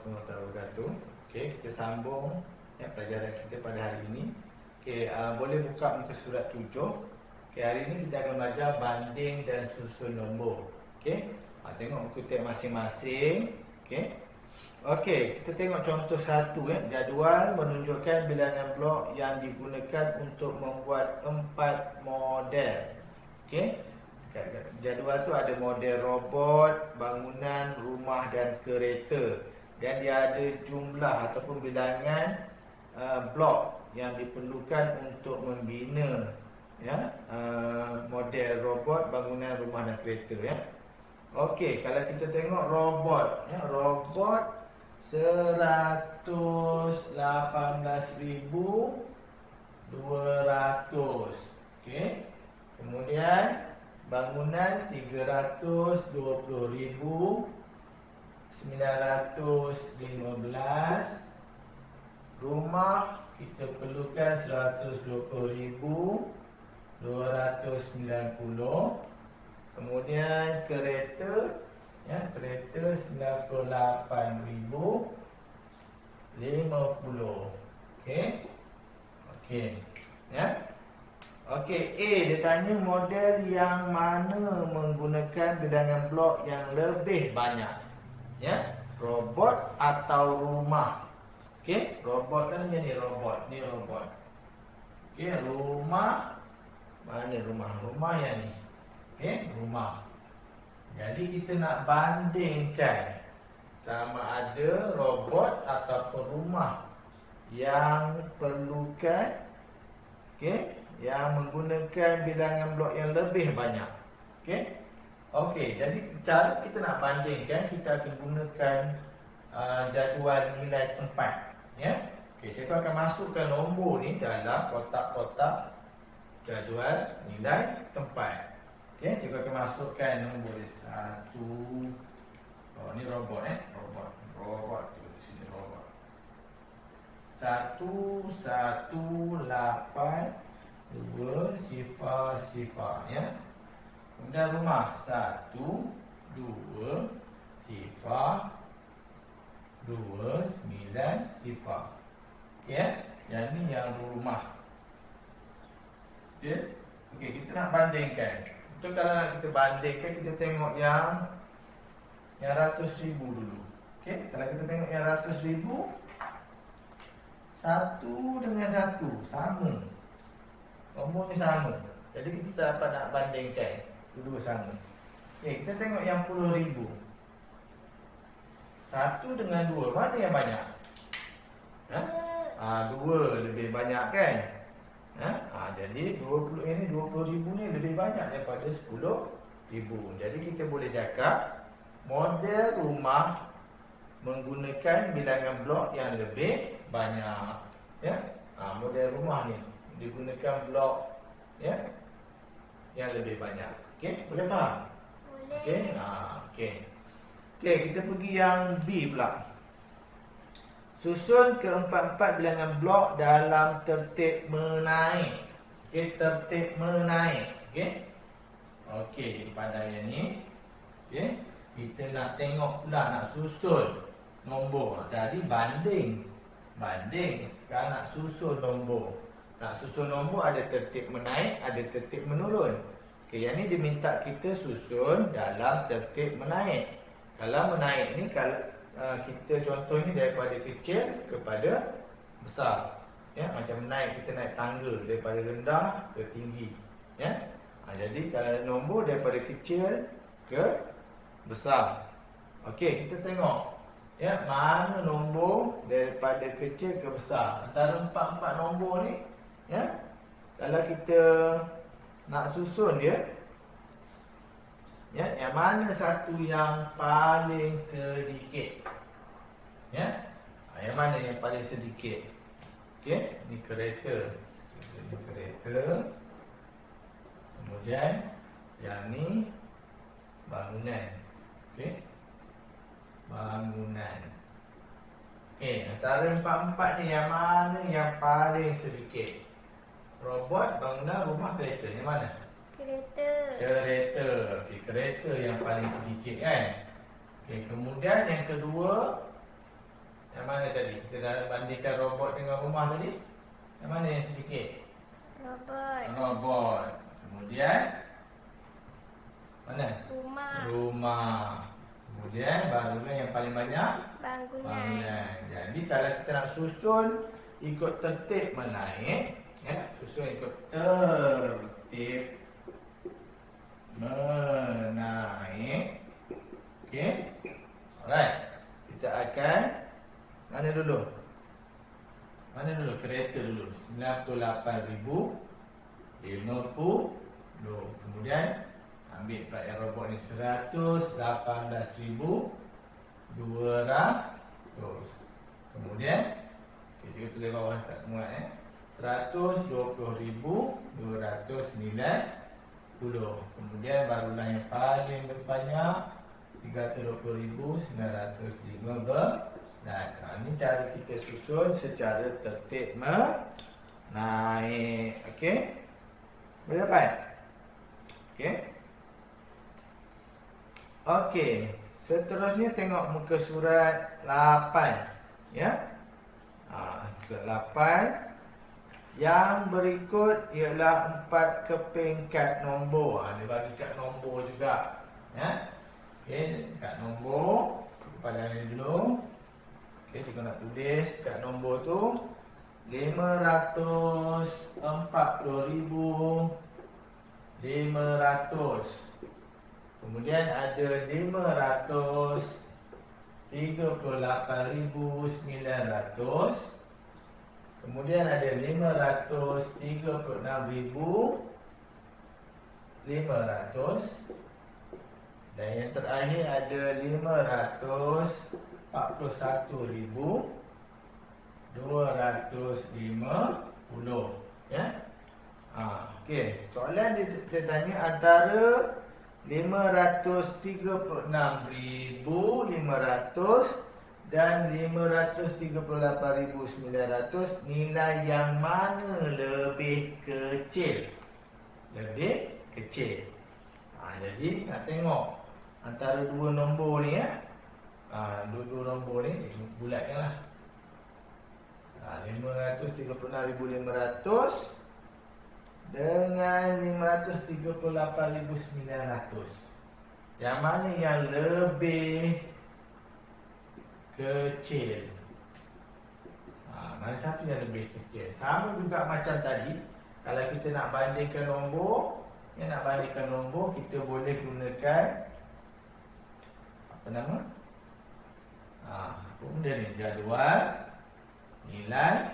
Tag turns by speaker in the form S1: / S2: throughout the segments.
S1: warahmatullahi wabarakatuh. Okey, kita sambung pelajaran kita pada hari ini. Okey, boleh buka muka surat 7. Okey, hari ini kita akan belajar banding dan susun nombor. Okey, tengok buku teks masing-masing. Okey. Okey, kita tengok contoh 1 jadual menunjukkan bilangan blok yang digunakan untuk membuat 4 model. Okey. Jadual tu ada model robot, bangunan, rumah dan kereta. Dan dia ada jumlah ataupun bilangan blok yang diperlukan untuk membina model robot, bangunan, rumah dan kereta Okey, kalau kita tengok robot robot 118,200. Okey. Kemudian bangunan 320,915. Rumah kita perlukan 120,290. Kemudian kereta kereta 98,050. Okey. Okey. Okey, A dia tanya model yang mana menggunakan bilangan blok yang lebih banyak. Robot atau rumah. Okey, robot kan ni robot. Ni robot. Okey, rumah. Mana rumah? Rumah yang ni. Okey, rumah. Jadi kita nak bandingkan sama ada robot ataupun rumah yang perlukan yang menggunakan bilangan blok yang lebih banyak. Okey, jadi cara kita nak bandingkan, kita akan gunakan jadual nilai tempat. Okey, cikgu akan masukkan nombor ni dalam kotak-kotak jadual nilai tempat. Okey, cikgu akan masukkan nombor 1. Oh, ni robot Robot tu di sini robot. 118,200 Kemudian rumah 120,290. Okey, yang ni yang rumah. Okey, kita nak bandingkan. Untuk kalau nak kita bandingkan, kita tengok yang 100,000 dulu. Okey, kalau kita tengok yang 100,000, satu dengan satu sama. Nombornya sama. Jadi kita dapat nak bandingkan kedua sama. Okey, kita tengok yang 10,000. 1 dengan 2, mana yang banyak? 2 lebih banyak kan? Jadi 20,000 ni lebih banyak daripada 10,000. Jadi kita boleh cakap model rumah menggunakan bilangan blok yang lebih banyak. Model rumah ni digunakan blok yang lebih banyak. Okey, boleh faham? Boleh. Okey, kita pergi yang B pula. Susun keempat-empat bilangan blok dalam tertib menaik. Tertib menaik. Okey, cikgu pandai yang ni. Kita nak tengok pula, nak susun nombor. Tadi banding. Sekarang nak susun nombor. Nak susun nombor ada tertib menaik, ada tertib menurun. Okey, yang ni diminta kita susun dalam tertib menaik. Kalau menaik ni, kalau kita contohnya daripada kecil kepada besar. Macam naik, kita naik tangga daripada rendah ke tinggi. Jadi kalau nombor daripada kecil ke besar. Okey, kita tengok mana nombor daripada kecil ke besar. Antara empat nombor ni, kalau kita nak susun dia, yang mana satu yang paling sedikit? Yang mana yang paling sedikit? Okey, ni kereta. Ini kereta. Kemudian yang ni bangunan. Okey. Bangunan. Okey, antara empat-empat ni yang mana yang paling sedikit? Robot, bangunan, rumah, kereta. Yang mana? Kereta. Okey, kereta yang paling sedikit kan? Okey, kemudian yang kedua Yang mana tadi? Kita dah bandingkan robot dengan rumah tadi. Yang mana yang sedikit?
S2: Robot.
S1: Robot. Kemudian mana?
S2: Rumah.
S1: Rumah. Kemudian barulah yang paling banyak
S2: Bangunan.
S1: Jadi kalau kita nak susun ikut tertib menaik, ya, susun ikut tertib menaik. Okey. Alright. Kita akan mana dulu? Mana dulu? Kereta dulu. 98,050. Kemudian ambil plat robot ni 118,200. Kemudian kita tulis bawah tak muat 120,290. Kemudian barulah yang paling berbanyak 320,915. Ini cara kita susun secara tertib menaik. Okey? Boleh dapat? Okey? Okey. Seterusnya tengok muka surat 8. Ya? Surat 8. Yang berikut ialah 4 keping kad nombor. Dia bagi kad nombor juga. Ya? Okey, kad nombor. Pada ni dulu. Okey, cikgu nak tulis kad nombor tu 540,500. Kemudian ada 538,900. Kemudian ada 536,500. Dan yang terakhir ada 541,250. Ya. Okey, soalan dia tanya antara 536,500 dan 538,900, nilai yang mana lebih kecil? Lebih kecil. Jadi nak tengok antara dua nombor ni, ya. Dua nombor ni bulatkanlah. 536,500 dengan 538,900. Yang mana yang lebih kecil? Mana satu yang lebih kecil? Sama juga macam tadi. Kalau kita nak bandingkan nombor, kita boleh gunakan apa nama? Apa benda ni? Jadual nilai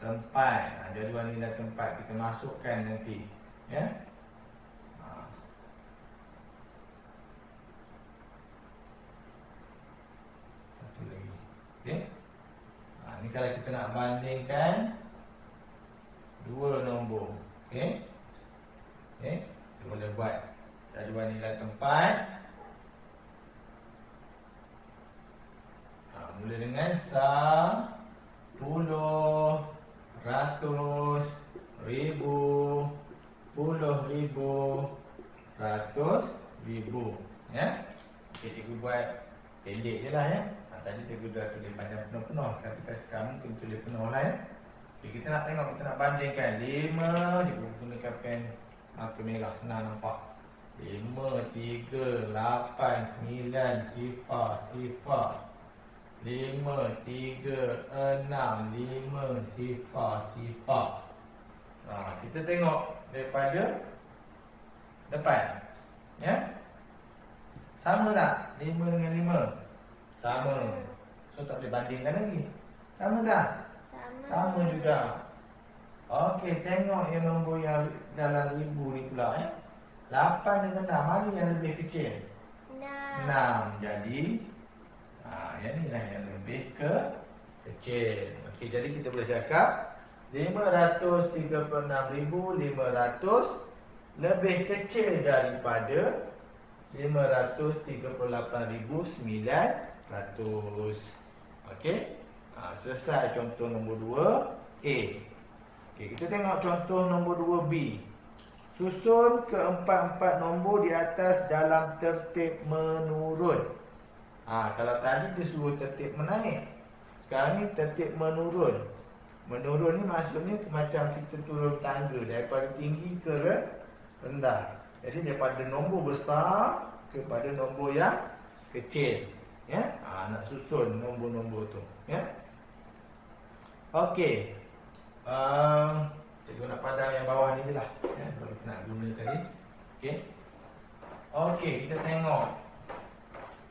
S1: tempat. Jadual nilai tempat kita masukkan nanti, ya. Satu lagi. Okey. Ni kalau kita nak bandingkan dua nombor. Okey. Okey, kita boleh buat jadual nilai tempat. Mula dengan 10, ratus, ribu, puluh ribu, ratus ribu. Ya. Okey, cikgu buat pendek je lah, ya. Tadi cikgu dah tulis panjang penuh-penuh. Tapi sekarang mungkin tulis penuh lah, ya. Okey, kita nak tengok, kita nak bandingkan 5. Cikgu gunakan pen marker merah, senang nampak. 5, 3, 8, 9, sifar, sifar. 5, 3, 6, 5, sifar, sifar. Kita tengok daripada depan, ya. Sama tak 5 dengan 5? Sama. So tak boleh bandingkan lagi. Sama tak? Sama juga. Okey, tengok yang nombor yang dalam ribu ni pula, 8 dengan 6, mana yang lebih kecil? 6. Jadi yang ni lah yang lebih kecil. Okey, jadi kita boleh cakap 536,500 lebih kecil daripada 538,900. Okey. Selesai contoh nombor 2A. Okey, kita tengok contoh nombor 2B. Susun keempat-empat nombor di atas dalam tertib menurun. Kalau tadi dia suruh tertib menaik, Sekarang ni tertib menurun. Menurun ni maksudnya macam kita turun tangga daripada tinggi ke rendah. Jadi daripada nombor besar kepada nombor yang kecil. Ya, nak susun nombor-nombor tu. Ya. Okey. Cikgu nak padam yang bawah ni je lah. Ya, sebab kita nak guna tadi. Okey. Okey, kita tengok.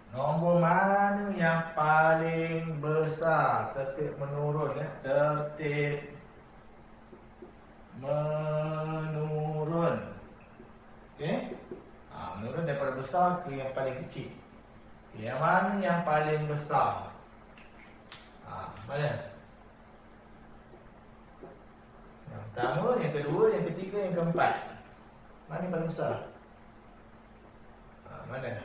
S1: Nombor mana yang paling besar? Tertib menurun ya. Tertib menurun. Okey. Menurun daripada besar ke yang paling kecil. Yang mana yang paling besar? Mana? Yang pertama, yang kedua, yang ketiga, yang keempat. Mana yang paling besar? Mana?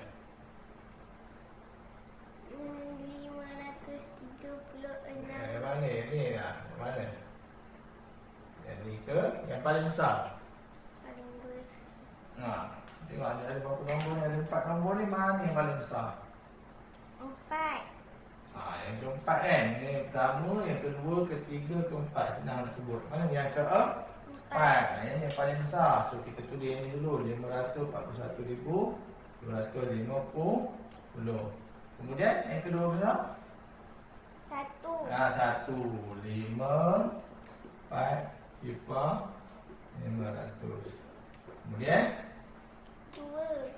S2: 536.
S1: Yang mana? Ni lah. Yang mana? Yang ni ke? Yang paling besar?
S2: Paling besar.
S1: Tengok ada berapa nombor ni? Ada 4 nombor ni. Mana yang paling besar?
S2: 4.
S1: Yang keempat kan? Yang pertama, yang kedua, ketiga, keempat. Senang nak sebut. Mana yang keempat? Yang paling besar. So kita tulis yang ni dulu. 541,250. Kemudian yang kedua besar?
S2: 1.
S1: 1. 5, 4, 500. Kemudian?
S2: 2.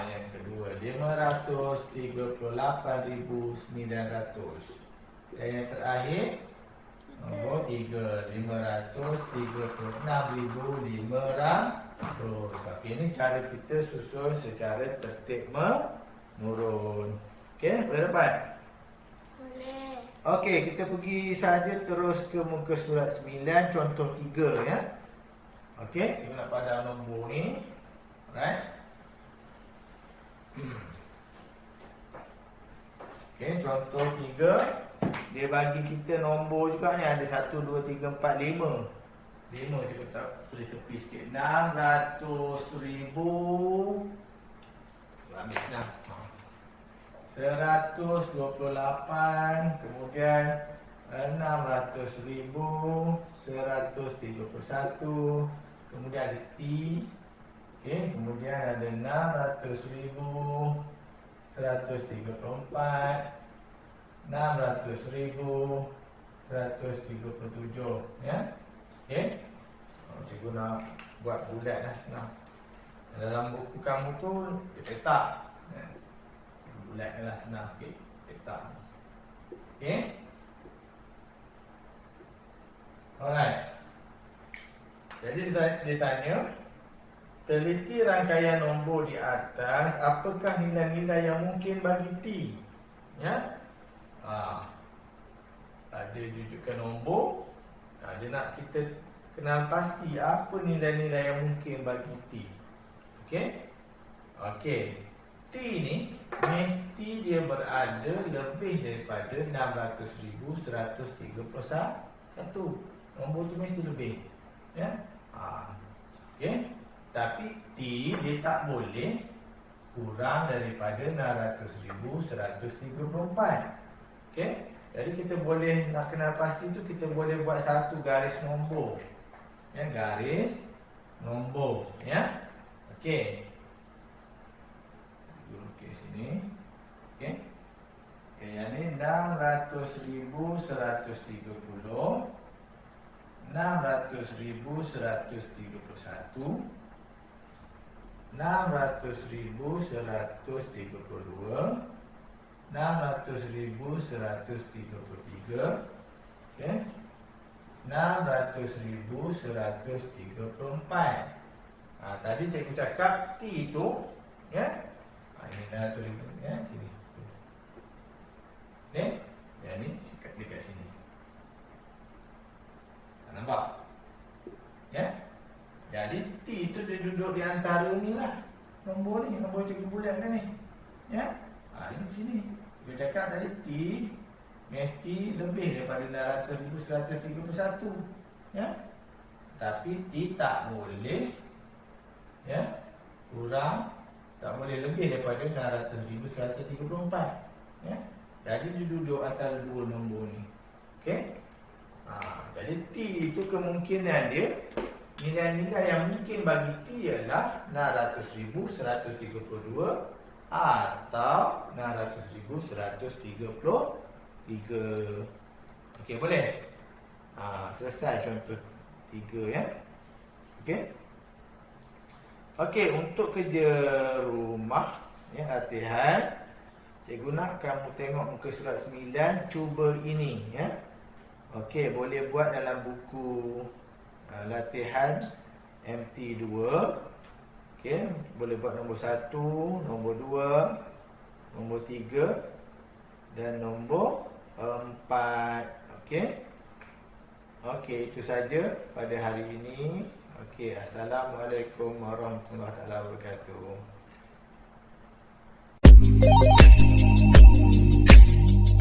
S1: Yang kedua 538,900. Dan yang terakhir nombor 3 536,500. Okey, ini cara kita susun secara tertib menurun. Okey, boleh dapat?
S2: Boleh.
S1: Okey, kita pergi saja terus ke muka surat 9 contoh 3 ya. Okey, kita nak padam nombor ni. Alright. Okey, contoh 3. Dia bagi kita nombor juga ni. Ada 1, 2, 3, 4, 5. 5 kita tak tulis tepi sikit. 600,000. Ambil senang. 128. Kemudian 600,131. Kemudian ada T. Okey, kemudian ada 600,134, 600,137 ya. Okey. Cikgu nak buat bulat dah senang. Dalam buku kamu tu dia petak. Ya. Bulat lah senang sikit petak. Okey. Alright. Jadi dia tanya, teliti rangkaian nombor di atas, apakah nilai-nilai yang mungkin bagi T? Ya. Ada jujukan nombor. Dia nak kita kenal pasti apa nilai-nilai yang mungkin bagi T. Okey? Okey. T ni mesti dia berada lebih daripada 600,131. Nombor tu mesti lebih. Ya. Okey. Tapi T dia tak boleh kurang daripada 600,134. Okey. Jadi kita boleh nak kenal pasti tu, kita boleh buat satu garis nombor. Ya, garis nombor, ya. Okey. Okey sini. Okey. Okey, yang ni 600,130, 600,131, 600,132, 600,133, okey, 600,134. Tadi cikgu cakap T itu, ya. Ini 600,000 ya, sini. Ni, yang ni dekat sini. Nampak? Ya. Jadi T itu dia duduk di antara ni lah. Nombor ni, nombor cikgu bulat kan ni. Ya. Ini sini. Dia cakap tadi T mesti lebih daripada 600,131. Ya. Tapi T tak boleh, ya, kurang, tak boleh lebih daripada 600,134. Ya. Jadi dia duduk antara dua nombor ni. Okey. Jadi T itu kemungkinan dia, nilai-nilai yang mungkin bagi T ialah 600,000, 132 atau 600,000, 133. Okey, boleh? Selesai contoh 3 ya. Okey. Okey, untuk kerja rumah ya, latihan, cikgu nak kamu tengok muka surat 9, cuba ini ya. Okey, boleh buat dalam buku latihan MT2. Okey, boleh buat nombor 1, nombor 2, nombor 3 dan nombor 4. Okey. Okey, itu saja pada hari ini. Okey, assalamualaikum warahmatullahi wabarakatuh.